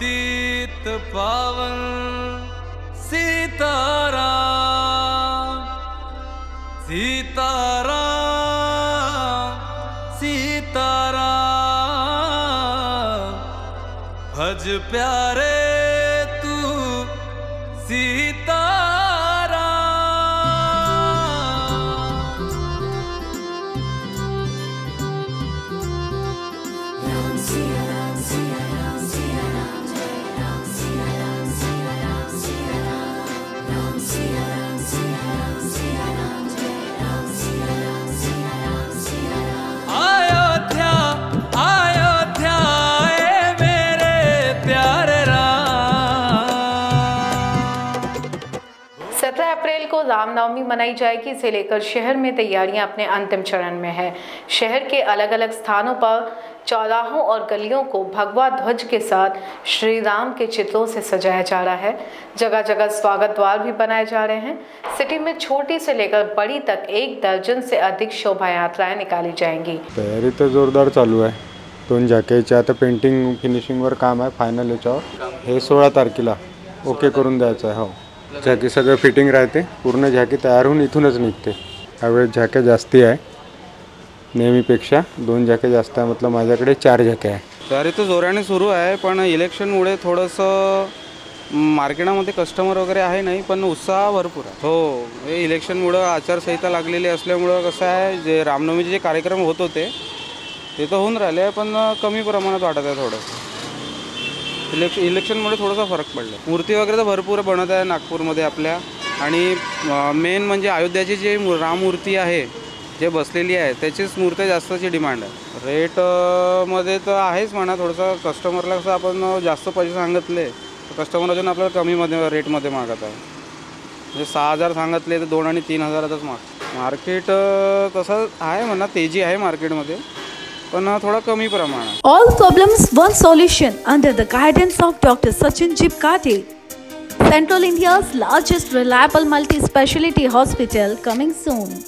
पतित पावन सीताराम सीताराम सीताराम भज प्यारे तू सीताराम। अप्रैल को रामनवमी मनाई जाएगी। इसे लेकर शहर में तैयारियां अपने अंतिम चरण में है। शहर के अलग अलग स्थानों पर चौराहों और गलियों को भगवा ध्वज के साथ श्री राम के चित्रों से सजाया जा रहा है। जगह जगह स्वागत द्वार भी बनाए जा रहे हैं। सिटी में छोटी से लेकर बड़ी तक 1 दर्जन से अधिक शोभा यात्राएं निकाली जाएंगी। तैयारी तो जोरदार चालू आहे। 2 झाक्याची आता पेंटिंग फिनिशिंगवर काम आहे। फायनल याच्यावर हे 16 तारखेला ओके करून द्यायचं आहे। हो, झाकी सगळं फिटिंग राहते, पूर्ण झाकी तयार होऊन इथूनच निघते। यावेळेस झाक्या जास्ती आहे, नेहमीपेक्षा 2 झाक्या जास्त आहे। मतलब माझ्याकडे 4 झाक्या आहे। तयारी तर जोराने सुरू आहे, पण इलेक्शनमुळे थोडंसं मार्केटामध्ये कस्टमर वगैरे आहे नाही, पण उत्साह भरपूर आहे। हो, हे इलेक्शनमुळे आचारसंहिता लागलेली असल्यामुळे कसं आहे, जे रामनवमीचे जे कार्यक्रम होत होते ते तर होऊन राहिले, पण कमी प्रमाणात वाटत आहे। थोडं इलेक्शनमुळे थोडासा फरक पडला। मूर्ती वगैरे तर भरपूर बनत आहे नागपूरमध्ये आपल्या, आणि मेन म्हणजे अयोध्याची जी राममूर्ती आहे जे बसलेली आहे त्याचीच मूर्ती जास्तची डिमांड आहे। रेटमध्ये तर आहेच म्हणा, थोडंसं कस्टमरला कसं आपण जास्त पैसे सांगितले तर कस्टमर अजून आपल्याला कमीमध्ये रेटमध्ये मागत आहे। म्हणजे 6000 सांगितले तर 2 आणि 3000च माग। मार्केट तसं आहे म्हणा, तेजी आहे मार्केटमध्ये, पण थोड़ा कमी प्रमाणात। All problems one solution under the guidance of Dr. Sachin Jipkate, Central India's largest reliable multi-speciality hospital, coming soon.